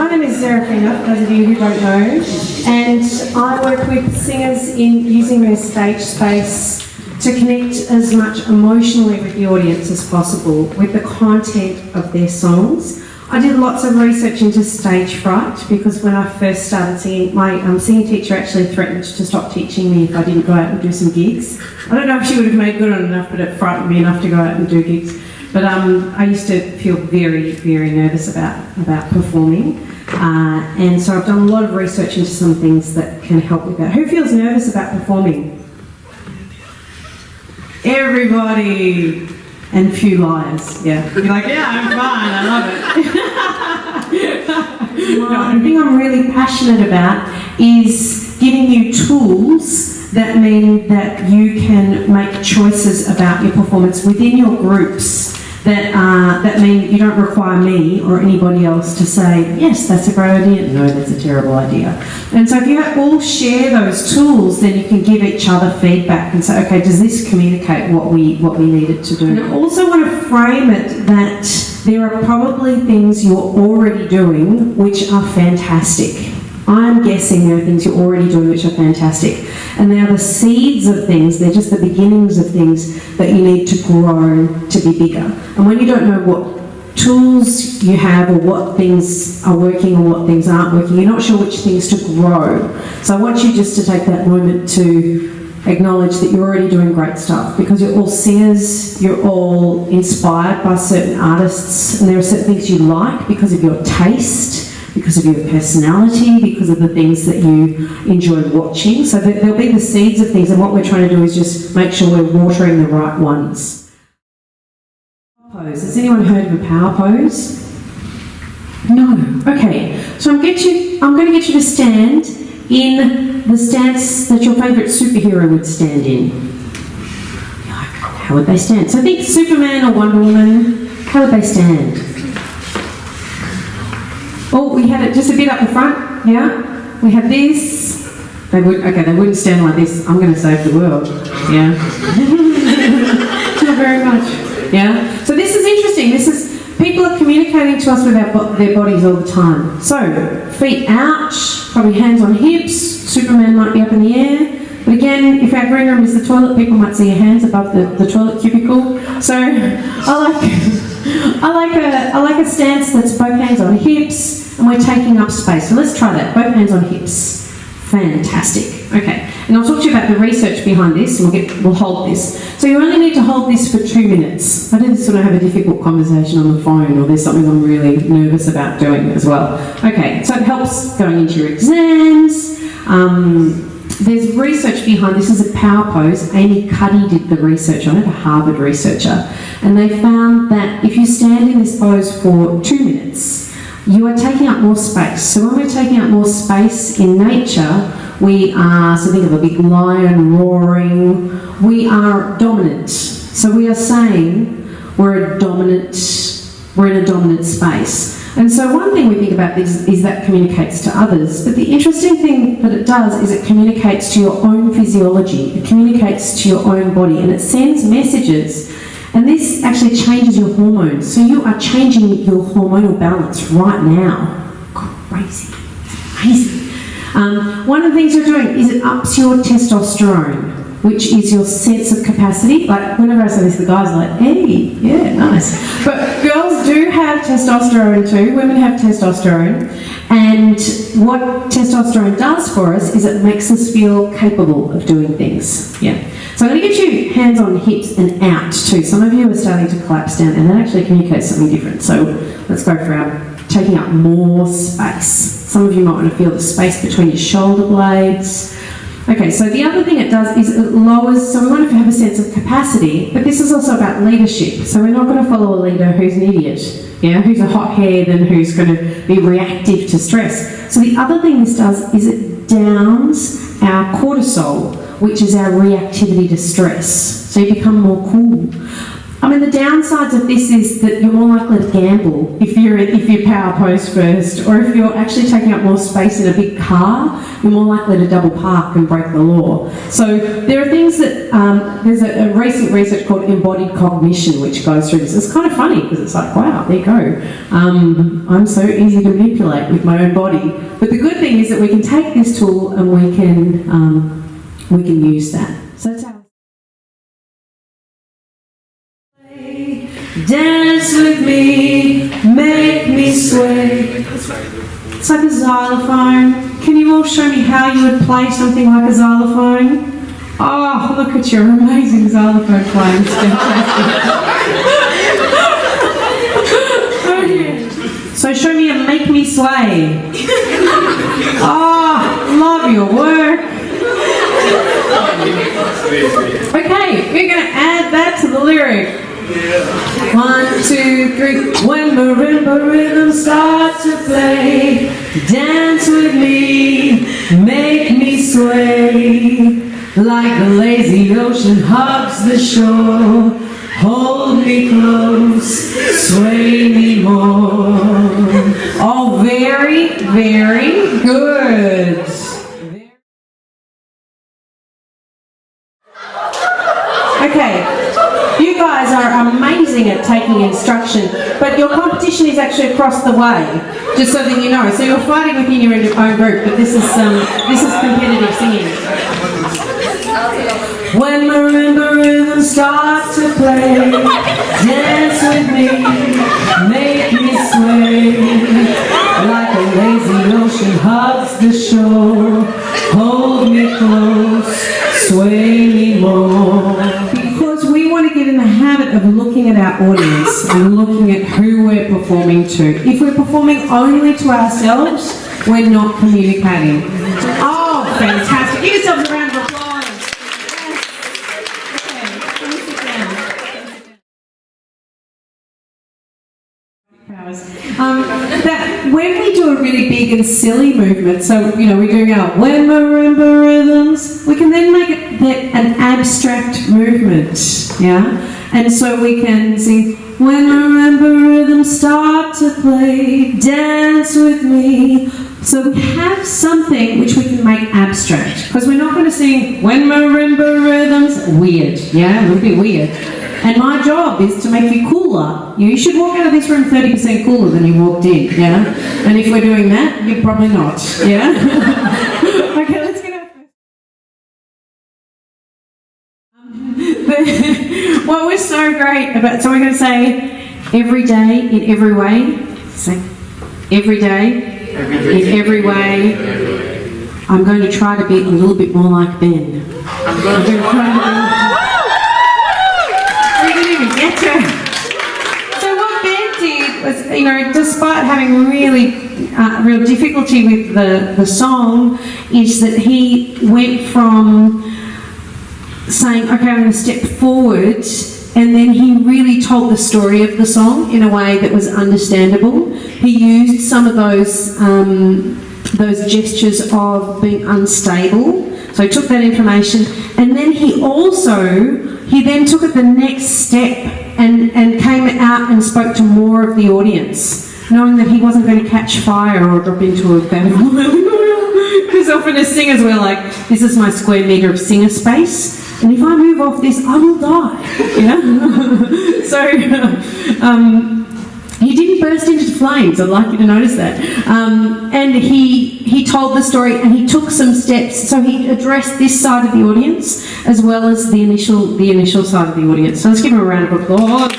my name is Zerafina, for those of you who don't know, and I work with singers in using their stage space to connect as much emotionally with the audience as possible with the content of their songs. I did lots of research into stage fright because when I first started singing, my singing teacher actually threatened to stop teaching me if I didn't go out and do some gigs. I don't know if she would have made good on enough, but it frightened me enough to go out and do gigs. But I used to feel very, very nervous about performing. And so I've done a lot of research into some things that can help with that. Who feels nervous about performing? Everybody. And few liars, yeah. You're like, yeah, I'm fine, I love it. No, the thing I'm really passionate about is giving you tools that mean that you can make choices about your performance within your groups that mean you don't require me or anybody else to say, yes, that's a great idea, no, that's a terrible idea. And so if you all share those tools, then you can give each other feedback and say, okay, does this communicate what we need it to do? And I also want to frame it that there are probably things you're already doing which are fantastic. I'm guessing there are things you're already doing which are fantastic. And they are the seeds of things, they're just the beginnings of things that you need to grow to be bigger. And when you don't know what tools you have or what things are working or what things aren't working, you're not sure which things to grow. So I want you just to take that moment to acknowledge that you're already doing great stuff because you're all singers, you're all inspired by certain artists, and there are certain things you like because of your taste, because of your personality, because of the things that you enjoy watching. So there'll be the seeds of things, and what we're trying to do is just make sure we're watering the right ones. Pose. Has anyone heard of a power pose? No. Okay. So I'm going to get you to stand in the stance that your favourite superhero would stand in. How would they stand? So think Superman or Wonder Woman. How would they stand? Oh, we had it just a bit up the front, yeah? We have this. They wouldn't stand like this. I'm going to save the world, yeah? Not very much, yeah? So this is interesting. People are communicating to us with their bodies all the time. So, feet out, probably hands on hips. Superman might be up in the air. But again, if our green room is the toilet, people might see your hands above the toilet cubicle. So, I like a stance that's both hands on hips, and we're taking up space. So let's try that. Both hands on hips. Fantastic. Okay. And I'll talk to you about the research behind this, and we'll hold this. So you only need to hold this for 2 minutes. I do this when I have a difficult conversation on the phone, or there's something I'm really nervous about doing as well. Okay. So it helps going into your exams. There's research behind this. Is a power pose. Amy Cuddy did the research on it, a Harvard researcher. And they found that if you stand in this pose for 2 minutes, you are taking up more space. So when we're taking up more space in nature, we are, so think of a big lion roaring, we are dominant. So we are saying we're in a dominant space. And so one thing we think about this is that communicates to others, but the interesting thing that it does is it communicates to your own physiology, it communicates to your own body, and it sends messages. And this actually changes your hormones. So you are changing your hormonal balance right now. Crazy. Amazing. One of the things you're doing is it ups your testosterone, which is your sense of capacity. Like, whenever I say this, the guys are like, hey, yeah, nice. But girls do have testosterone too. Women have testosterone. And what testosterone does for us is it makes us feel capable of doing things. Yeah. So I'm going to get you hands on hips and out too. Some of you are starting to collapse down, and that actually communicates something different. So let's go for our taking up more space. Some of you might want to feel the space between your shoulder blades. Okay, so the other thing it does is it lowers, so we want to have a sense of capacity, but this is also about leadership. So we're not going to follow a leader who's an idiot, who's a hothead and who's going to be reactive to stress. So the other thing this does is it downs our cortisol, which is our reactivity to stress. So you become more cool. I mean, the downsides of this is that you're more likely to gamble if you power post first, or if you're actually taking up more space in a big car, you're more likely to double park and break the law. So there are things that, there's a recent research called embodied cognition which goes through this. It's kind of funny because it's like, wow, there you go. I'm so easy to manipulate with my own body. But the good thing is that we can take this tool and we can use that. So that's how. Dance with me, make me sway. It's like a xylophone. Can you all show me how you would play something like a xylophone? Oh, look at your amazing xylophone playing. It's fantastic. Okay. So show me a make me sway. Oh, love your work. Okay, we're going to add that to the lyric. 1, 2, 3. When marimba rhythms start to play, dance with me, make me sway. Like the lazy ocean hugs the shore, hold me close, sway me more. Oh, very, very good. Okay. You guys are amazing at taking instruction, but your competition is actually across the way, just so that you know. So you're fighting within your own group, but this is competitive singing. When marimba rhythms start to play, dance with me, make me sway. Like a lazy ocean hugs the shore, hold me close, sway me more. Because we want to get in the habit of looking at our audience and looking at who we're performing to. If we're performing only to ourselves, we're not communicating. Oh, fantastic. Give yourselves a round of applause. That when we do a really big and silly movement, so we're doing our when marimba rhythms, we can then make it an abstract movement, and so we can sing when marimba rhythms start to play, dance with me. So we have something which we can make abstract, because we're not going to sing when marimba rhythms weird, a little bit weird. And my job is to make you cooler. You should walk out of this room 30% cooler than you walked in, And if we're doing that, you're probably not, Okay, let's get our first. What was so great about, so we're going to say every day in every way. Say every day in every way. I'm going to try to be a little bit more like Ben. I'm going to try to be. So what Ben did was, despite having real difficulty with the song, is that he went from saying, okay, I'm going to step forward, and then he really told the story of the song in a way that was understandable. He used some of those gestures of being unstable. So he took that information, and then he then took it the next step and came out and spoke to more of the audience, knowing that he wasn't going to catch fire or drop into a vat of oil. Because often as singers we're like, this is my square metre of singer space, and if I move off this, I will die. So he didn't burst into flames. I'd like you to notice that. And he told the story, and he took some steps. So he addressed this side of the audience as well as the initial side of the audience. So let's give him a round of applause.